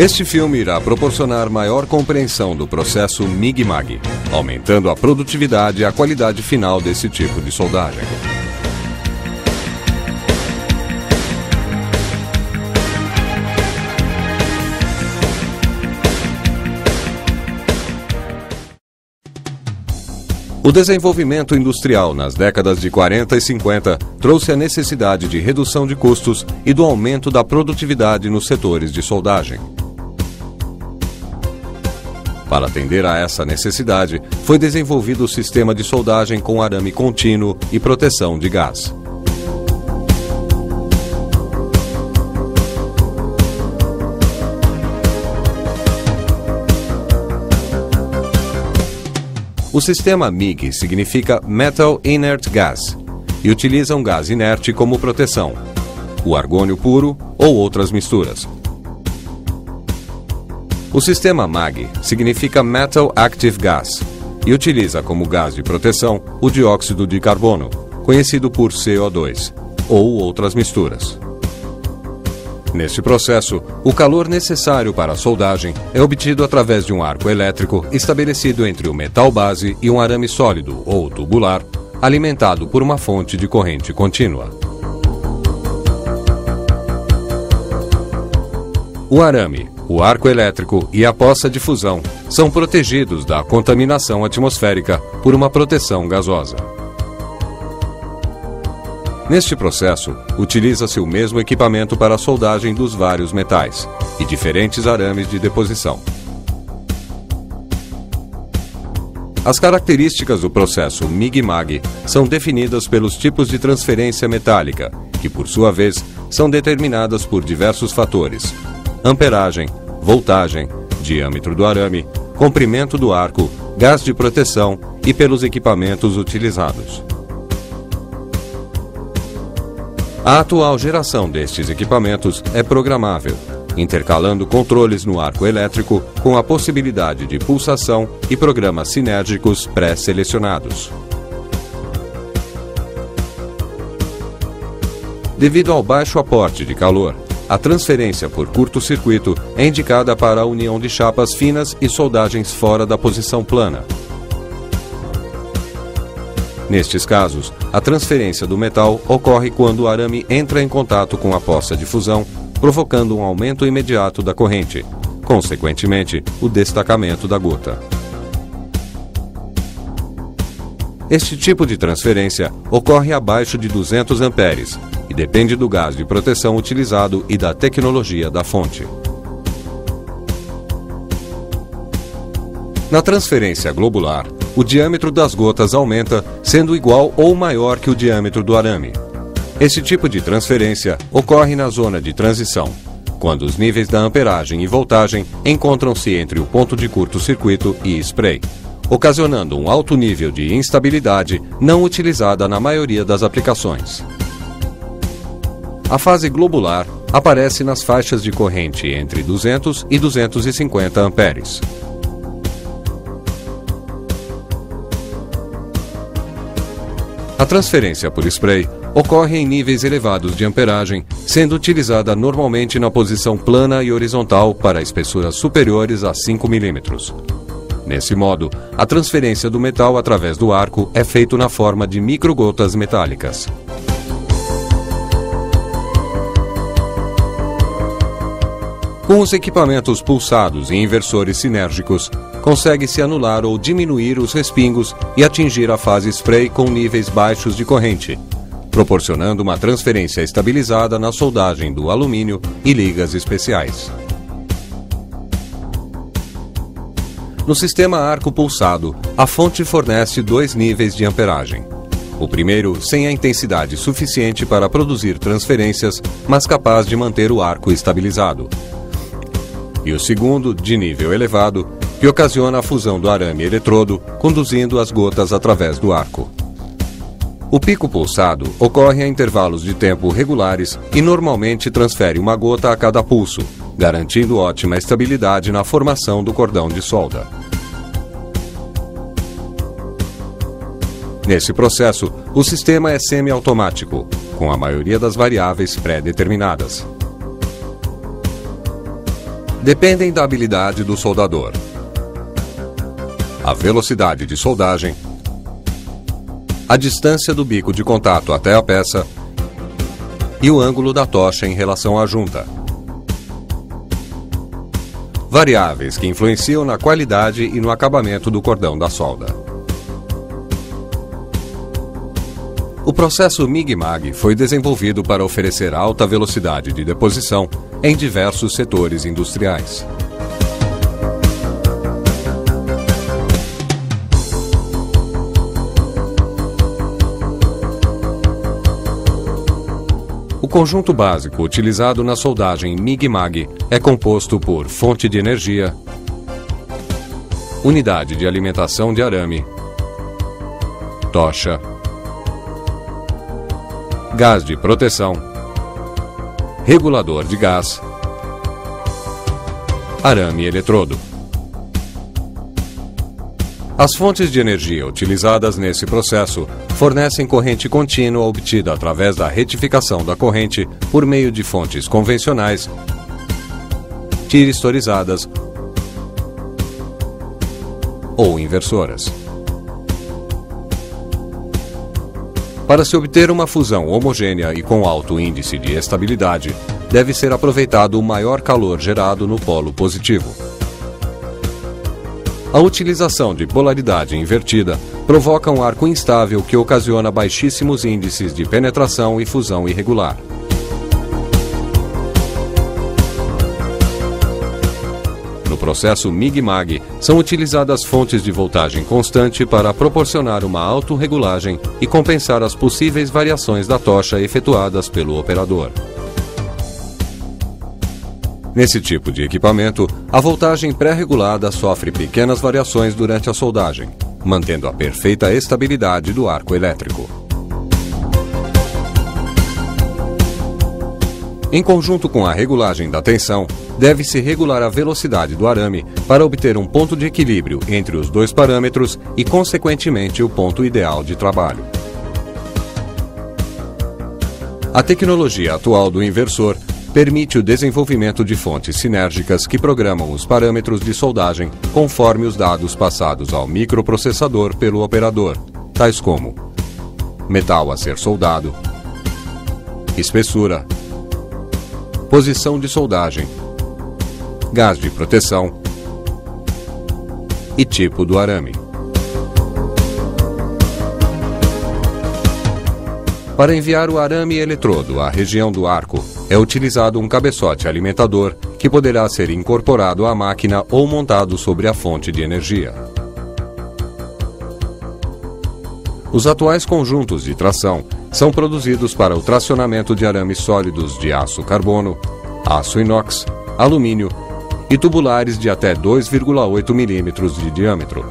Este filme irá proporcionar maior compreensão do processo MIG-MAG, aumentando a produtividade e a qualidade final desse tipo de soldagem. O desenvolvimento industrial nas décadas de 40 e 50 trouxe a necessidade de redução de custos e do aumento da produtividade nos setores de soldagem. Para atender a essa necessidade, foi desenvolvido o sistema de soldagem com arame contínuo e proteção de gás. O sistema MIG significa Metal Inert Gas e utiliza um gás inerte como proteção, o argônio puro ou outras misturas. O sistema MAG significa Metal Active Gas e utiliza como gás de proteção o dióxido de carbono, conhecido por CO2, ou outras misturas. Neste processo, o calor necessário para a soldagem é obtido através de um arco elétrico estabelecido entre o metal base e um arame sólido ou tubular, alimentado por uma fonte de corrente contínua. O arame, o arco elétrico e a poça de fusão são protegidos da contaminação atmosférica por uma proteção gasosa. Neste processo, utiliza-se o mesmo equipamento para a soldagem dos vários metais e diferentes arames de deposição. As características do processo MIG-MAG são definidas pelos tipos de transferência metálica, que por sua vez são determinadas por diversos fatores: amperagem, voltagem, diâmetro do arame, comprimento do arco, gás de proteção e pelos equipamentos utilizados. A atual geração destes equipamentos é programável, intercalando controles no arco elétrico com a possibilidade de pulsação e programas sinérgicos pré-selecionados. Devido ao baixo aporte de calor, a transferência por curto-circuito é indicada para a união de chapas finas e soldagens fora da posição plana. Nestes casos, a transferência do metal ocorre quando o arame entra em contato com a poça de fusão, provocando um aumento imediato da corrente, consequentemente, o destacamento da gota. Este tipo de transferência ocorre abaixo de 200 amperes e depende do gás de proteção utilizado e da tecnologia da fonte. Na transferência globular, o diâmetro das gotas aumenta, sendo igual ou maior que o diâmetro do arame. Esse tipo de transferência ocorre na zona de transição, quando os níveis da amperagem e voltagem encontram-se entre o ponto de curto-circuito e spray, ocasionando um alto nível de instabilidade não utilizada na maioria das aplicações. A fase globular aparece nas faixas de corrente entre 200 e 250 amperes. A transferência por spray ocorre em níveis elevados de amperagem, sendo utilizada normalmente na posição plana e horizontal para espessuras superiores a 5 mm. Nesse modo, a transferência do metal através do arco é feita na forma de microgotas metálicas. Com os equipamentos pulsados e inversores sinérgicos, consegue-se anular ou diminuir os respingos e atingir a fase spray com níveis baixos de corrente, proporcionando uma transferência estabilizada na soldagem do alumínio e ligas especiais. No sistema arco pulsado, a fonte fornece 2 níveis de amperagem. O primeiro sem a intensidade suficiente para produzir transferências, mas capaz de manter o arco estabilizado. E o segundo, de nível elevado, que ocasiona a fusão do arame eletrodo, conduzindo as gotas através do arco. O pico pulsado ocorre a intervalos de tempo regulares e normalmente transfere uma gota a cada pulso, garantindo ótima estabilidade na formação do cordão de solda. Nesse processo, o sistema é semi-automático, com a maioria das variáveis pré-determinadas. dependem da habilidade do soldador, a velocidade de soldagem, a distância do bico de contato até a peça e o ângulo da tocha em relação à junta. Variáveis que influenciam na qualidade e no acabamento do cordão da solda. O processo MIG-MAG foi desenvolvido para oferecer alta velocidade de deposição em diversos setores industriais. O conjunto básico utilizado na soldagem MIG-MAG é composto por fonte de energia, unidade de alimentação de arame, tocha, gás de proteção, regulador de gás, arame e eletrodo. As fontes de energia utilizadas nesse processo fornecem corrente contínua obtida através da retificação da corrente por meio de fontes convencionais, tiristorizadas ou inversoras. Para se obter uma fusão homogênea e com alto índice de estabilidade, deve ser aproveitado o maior calor gerado no polo positivo. A utilização de polaridade invertida provoca um arco instável que ocasiona baixíssimos índices de penetração e fusão irregular. No processo MIG-MAG, são utilizadas fontes de voltagem constante para proporcionar uma autorregulagem e compensar as possíveis variações da tocha efetuadas pelo operador. Nesse tipo de equipamento, a voltagem pré-regulada sofre pequenas variações durante a soldagem, mantendo a perfeita estabilidade do arco elétrico. Em conjunto com a regulagem da tensão, deve-se regular a velocidade do arame para obter um ponto de equilíbrio entre os dois parâmetros e, consequentemente, o ponto ideal de trabalho. A tecnologia atual do inversor permite o desenvolvimento de fontes sinérgicas que programam os parâmetros de soldagem conforme os dados passados ao microprocessador pelo operador, tais como metal a ser soldado, espessura, posição de soldagem, gás de proteção e tipo do arame. Para enviar o arame eletrodo à região do arco, é utilizado um cabeçote alimentador que poderá ser incorporado à máquina ou montado sobre a fonte de energia. Os atuais conjuntos de tração são produzidos para o tracionamento de arames sólidos de aço carbono, aço inox, alumínio e tubulares de até 2,8 milímetros de diâmetro.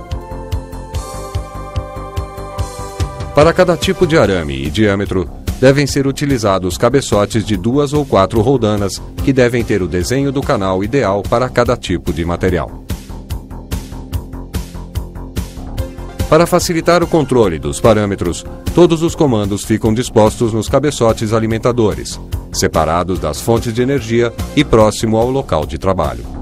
Para cada tipo de arame e diâmetro, devem ser utilizados cabeçotes de 2 ou 4 roldanas que devem ter o desenho do canal ideal para cada tipo de material. Para facilitar o controle dos parâmetros, todos os comandos ficam dispostos nos cabeçotes alimentadores, separados das fontes de energia e próximo ao local de trabalho.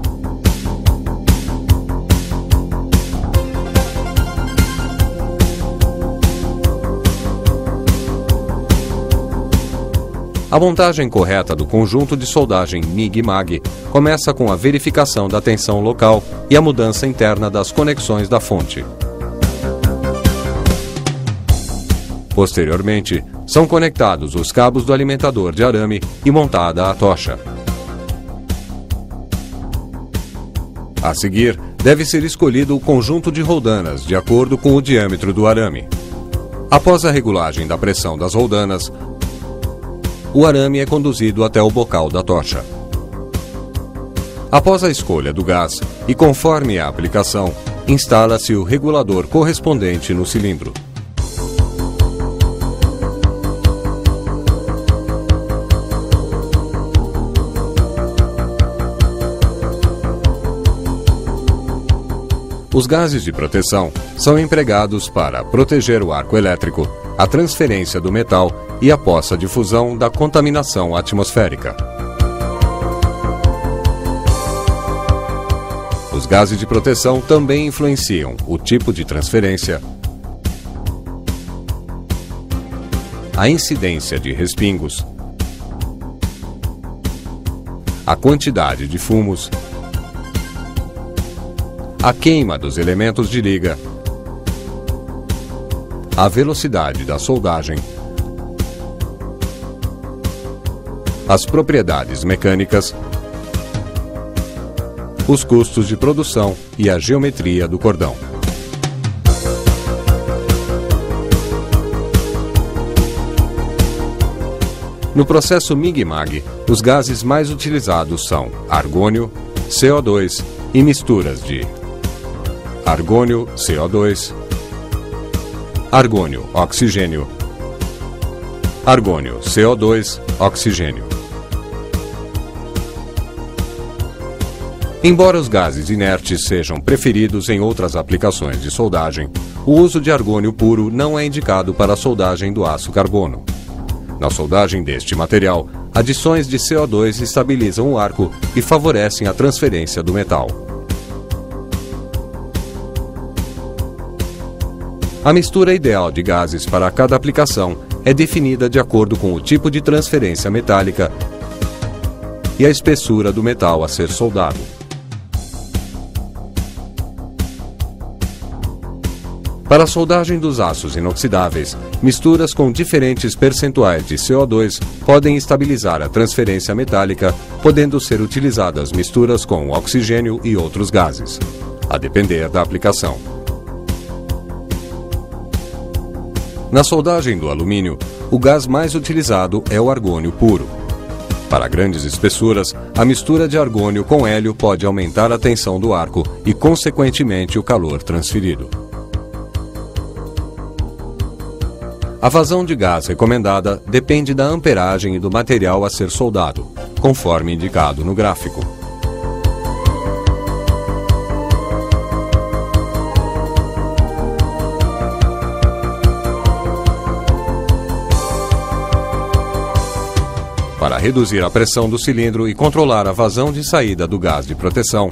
A montagem correta do conjunto de soldagem MIG-MAG começa com a verificação da tensão local e a mudança interna das conexões da fonte. Posteriormente, são conectados os cabos do alimentador de arame e montada a tocha. A seguir, deve ser escolhido o conjunto de roldanas de acordo com o diâmetro do arame. Após a regulagem da pressão das roldanas, o arame é conduzido até o bocal da tocha. Após a escolha do gás e conforme a aplicação, instala-se o regulador correspondente no cilindro. Os gases de proteção são empregados para proteger o arco elétrico, a transferência do metal e a poça de fusão da contaminação atmosférica. Os gases de proteção também influenciam o tipo de transferência, a incidência de respingos, a quantidade de fumos, a queima dos elementos de liga, a velocidade da soldagem, as propriedades mecânicas, os custos de produção e a geometria do cordão. No processo MIG-MAG, os gases mais utilizados são argônio, CO2 e misturas de argônio, CO2, argônio, oxigênio, argônio, CO2, oxigênio. Embora os gases inertes sejam preferidos em outras aplicações de soldagem, o uso de argônio puro não é indicado para a soldagem do aço carbono. Na soldagem deste material, adições de CO2 estabilizam o arco e favorecem a transferência do metal. A mistura ideal de gases para cada aplicação é definida de acordo com o tipo de transferência metálica e a espessura do metal a ser soldado. Para a soldagem dos aços inoxidáveis, misturas com diferentes percentuais de CO2 podem estabilizar a transferência metálica, podendo ser utilizadas misturas com oxigênio e outros gases, a depender da aplicação. Na soldagem do alumínio, o gás mais utilizado é o argônio puro. Para grandes espessuras, a mistura de argônio com hélio pode aumentar a tensão do arco e, consequentemente, o calor transferido. A vazão de gás recomendada depende da amperagem e do material a ser soldado, conforme indicado no gráfico. Para reduzir a pressão do cilindro e controlar a vazão de saída do gás de proteção,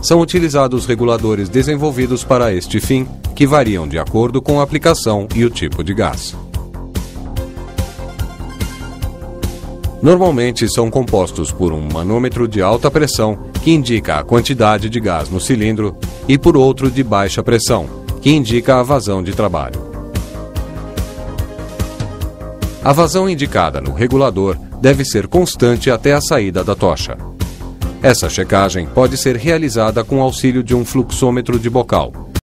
são utilizados reguladores desenvolvidos para este fim, que variam de acordo com a aplicação e o tipo de gás. Normalmente são compostos por um manômetro de alta pressão, que indica a quantidade de gás no cilindro, e por outro de baixa pressão, que indica a vazão de trabalho. A vazão indicada no regulador deve ser constante até a saída da tocha. Essa checagem pode ser realizada com auxílio de um fluxômetro de bocal.